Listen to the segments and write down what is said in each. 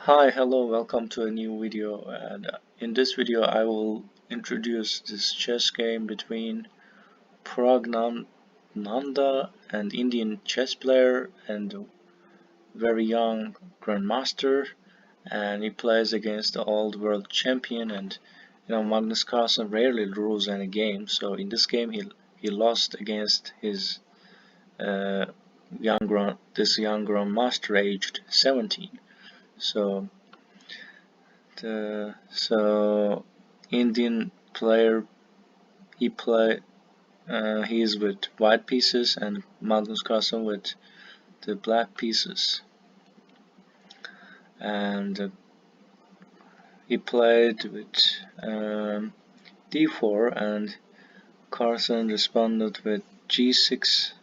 Hi, hello, welcome to a new video, and in this video I will introduce this chess game between Praggnanandhaa, an Indian chess player and a very young grandmaster, and he plays against the old world champion. And Magnus Carlsen rarely loses any game, so in this game he lost against his uh, this young grandmaster aged 17. So Indian player, he is with white pieces and Magnus Carlsen with the black pieces, and he played with d4, and Carlsen responded with g6,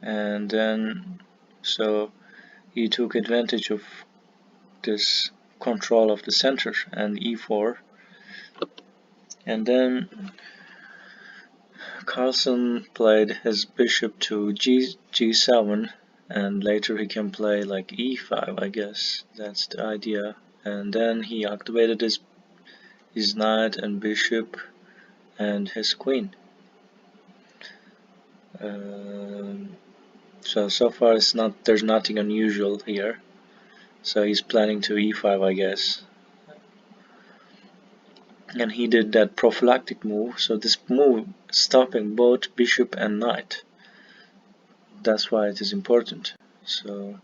and then so he took advantage of this control of the center and e4, and then Carlsen played his bishop to g7, and later he can play like e5, I guess. That's the idea. And then he activated his knight and bishop and his queen. So far there's nothing unusual here. So he's planning to e5, I guess. And he did that prophylactic move. So this move is stopping both bishop and knight. That's why it is important. So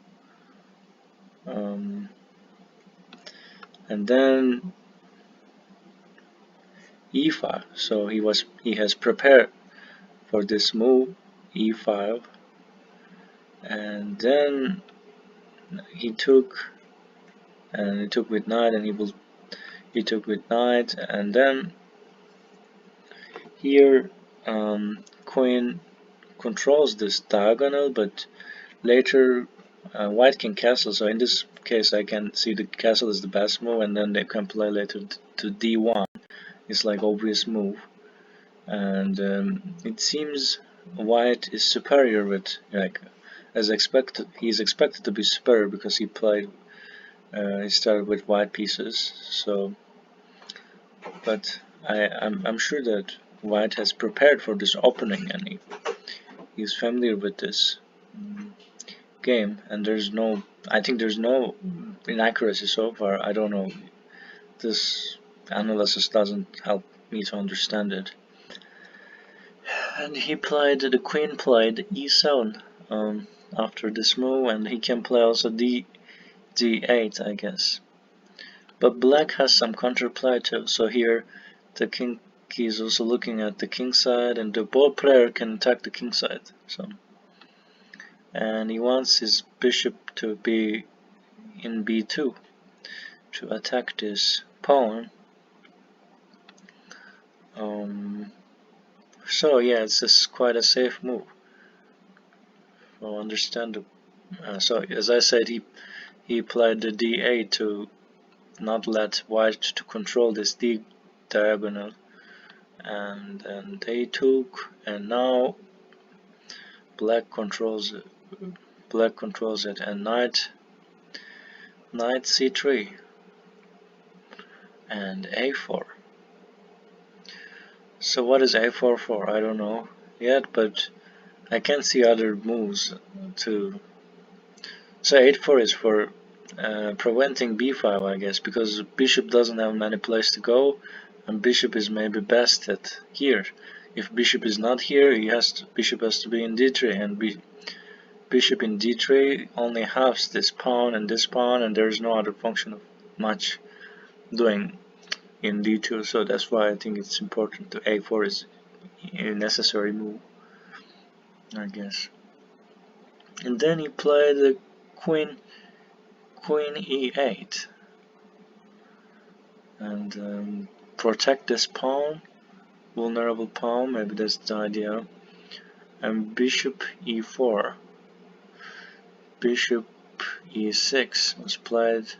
and then e5. So he has prepared for this move, e5, and then he took with knight, and he took with knight, and then here queen controls this diagonal, but later white can castle. So in this case I can see the castle is the best move, and then they can play later to d1. It's like obvious move, and it seems white is superior with, like, as expected. He's expected to be superior because he started with white pieces. So, but I'm sure that white has prepared for this opening, and he's familiar with this game, and I think there's no inaccuracy so far. I don't know, this analysis doesn't help me to understand it. And the queen played e7 after this move, and he can play also d8, I guess. But black has some counterplay too, so here the king is also looking at the king side, and the both player can attack the king side. And he wants his bishop to be in b2 to attack this pawn. So yeah, it's just quite a safe move. Well, understandable. So as I said, he played the d8 to not let white to control this d diagonal, and then they took, and now black controls it, and knight c3 and a4. So what is a4 for? I don't know yet, but I can see other moves too. So a4 is for preventing b5, I guess, because bishop doesn't have many places to go, and bishop is maybe best at here. If bishop is not here, bishop has to be in d3, and bishop in d3 only halves this pawn, and there's no other function of much doing in d2. So that's why I think it's important to a4 is a necessary move, I guess. And then he played the queen e8, and protect this pawn, vulnerable pawn, maybe that's the idea. And bishop e4, bishop e6 was played,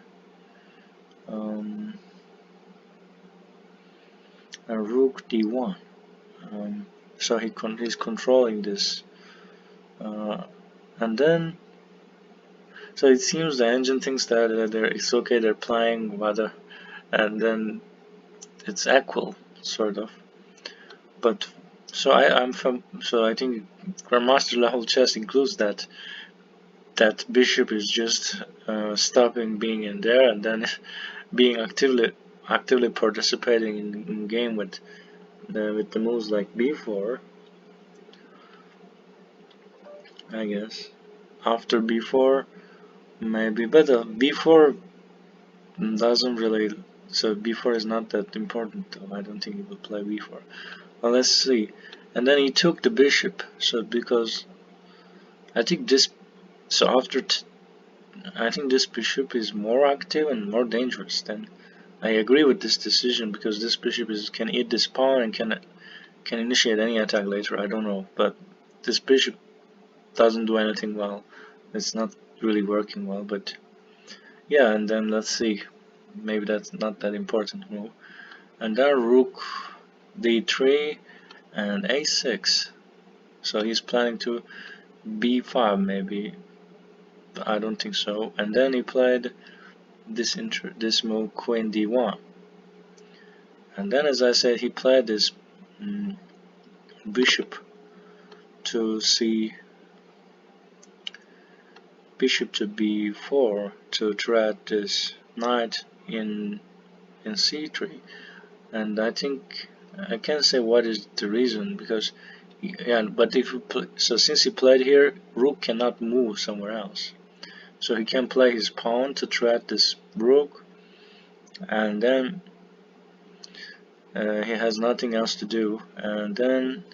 and rook d1. So he's controlling this, and then So it seems the engine thinks that it's okay, they're playing whether, and then it's equal, sort of. But so I think Grandmaster level chess includes that bishop is just stopping being in there and then being actively participating in game with the moves like b4, I guess. After b4, maybe, but b4 doesn't really. So b4 is not that important, though. I don't think he will play b4. Well, let's see. And then he took the bishop. So because I think this. So after I think this bishop is more active and more dangerous. Then I agree with this decision because this bishop can eat this pawn and can initiate any attack later. I don't know, but this bishop doesn't do anything well. It's not really working well, but yeah. And then let's see. Maybe that's not that important move. And then rook d3 and a6. So he's planning to b5 maybe. I don't think so. And then he played this move queen d1. And then, as I said, he played this bishop to c bishop to b4 to threat this knight in c3. And I think I can't say what is the reason because yeah, but if you so since he played here, rook cannot move somewhere else. So he can play his pawn to threat this rook, and then he has nothing else to do. And then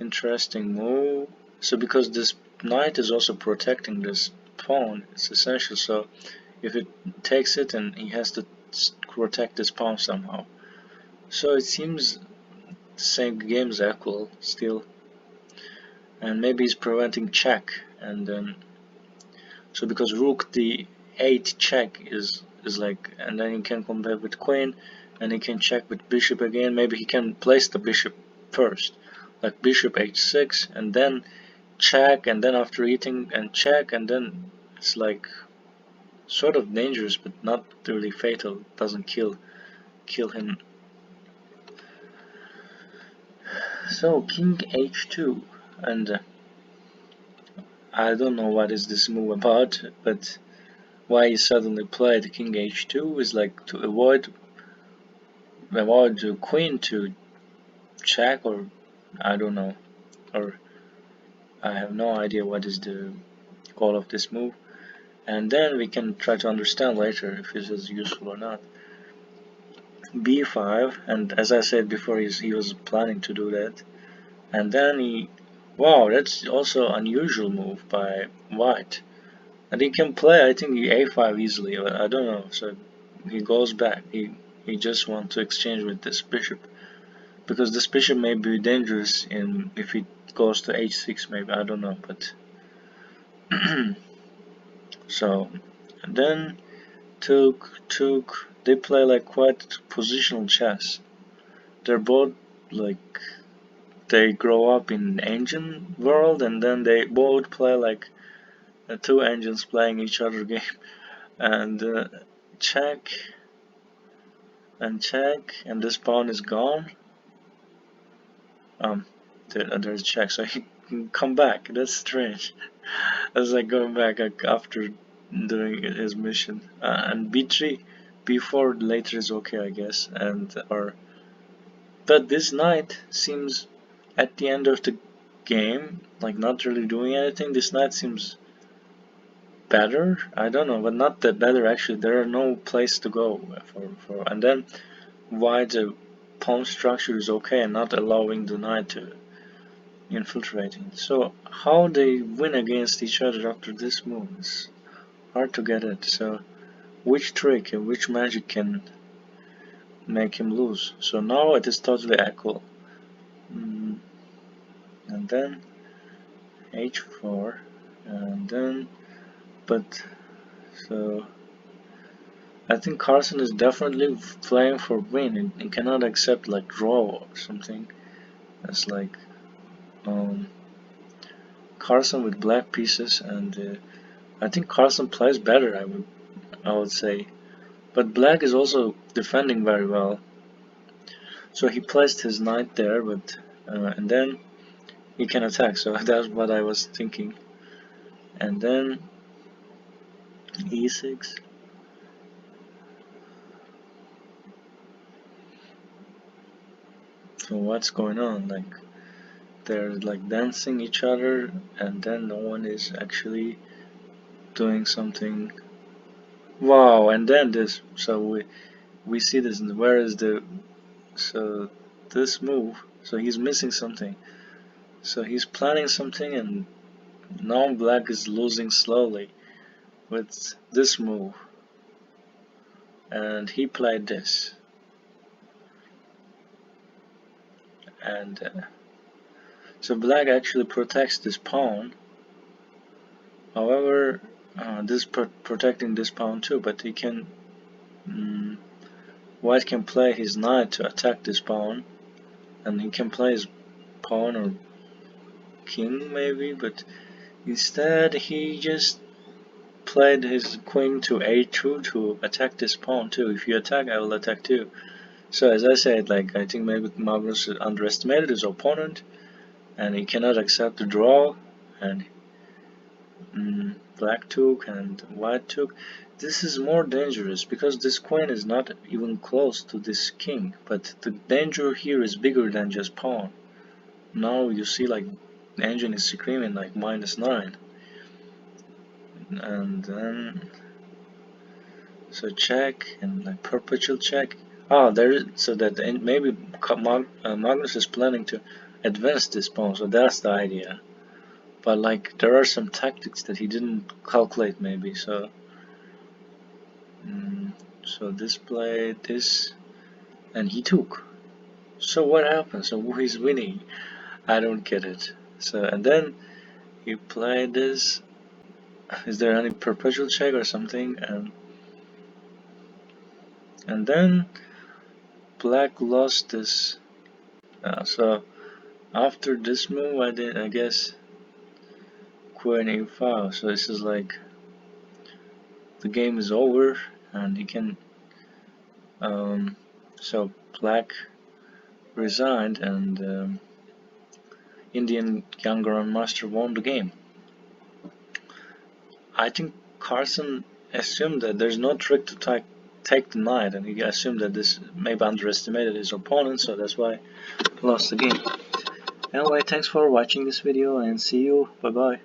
interesting move. So because this knight is also protecting this pawn, it's essential. So if it takes it, and he has to protect this pawn somehow. So it seems the same game is equal still, and maybe he's preventing check, and then so because rook d8 check is like, and then he can come back with queen, and he can check with bishop again. Maybe he can place the bishop first, like bishop h6, and then check, and then after eating and check, and then it's like sort of dangerous, but not really fatal. Doesn't kill him. So king h2, and I don't know what is this move about, but why he suddenly played king h2 is like to avoid the queen to check, or I don't know, or I have no idea what is the goal of this move. And then we can try to understand later if it is useful or not. b5, and as I said before, he was planning to do that. And then wow, that's also unusual move by white. And he can play, I think, the a5 easily, but I don't know. So he goes back. He just wants to exchange with this bishop, because this bishop may be dangerous if he goes to h6 maybe. I don't know, but so and then took. They play like quite positional chess. They're both like they grow up in engine world, and then they both play like two engines playing each other game, and check and check, and this pawn is gone. There's check, so he can come back. That's strange. That's like going back after doing his mission. And b3, b4 later is okay, I guess. But this knight seems at the end of the game, like not really doing anything. This knight seems better. I don't know, but not that better actually. There are no place to go for. And then why the pawn structure is okay and not allowing the knight to infiltrating. So how they win against each other after this move is hard to get it. So which trick and which magic can make him lose? So now it is totally equal. And then h4, and then but so I think Carlsen is definitely playing for win and cannot accept like draw or something. That's like Carlsen with black pieces, and I think Carlsen plays better, I would say. But black is also defending very well. So he placed his knight there, but and then he can attack. So that's what I was thinking. And then e6. So what's going on? Like they're like dancing each other, and then no one is actually doing something. Wow! And then this. So we see this. Where is the so this move? So he's missing something. So he's planning something, and now black is losing slowly with this move. And he played this. And so black actually protects this pawn. However, this protecting this pawn too, but he can white can play his knight to attack this pawn, and he can play his pawn or king maybe, but instead he just played his queen to a2 to attack this pawn too. If you attack, I will attack too. So as I said, like I think maybe Magnus underestimated his opponent, and he cannot accept the draw, and black took and white took. This is more dangerous because this queen is not even close to this king, but the danger here is bigger than just pawn. Now you see like the engine is screaming like -9, and then so check and like perpetual check. Ah, there is, so that maybe Magnus is planning to advance this pawn, so that's the idea. But like there are some tactics that he didn't calculate maybe, so so this played this and he took. So what happens? So who is winning? I don't get it. So and then he played this. Is there any perpetual check or something? And then black lost this. So after this move, I guess queen e5. So this is like the game is over, and he can. So black resigned, and Indian young grandmaster won the game. I think Carlsen assumed that there's no trick to take the knight, and he assumed that this maybe underestimated his opponent, so that's why he lost the game. Anyway, thanks for watching this video, and see you. Bye bye.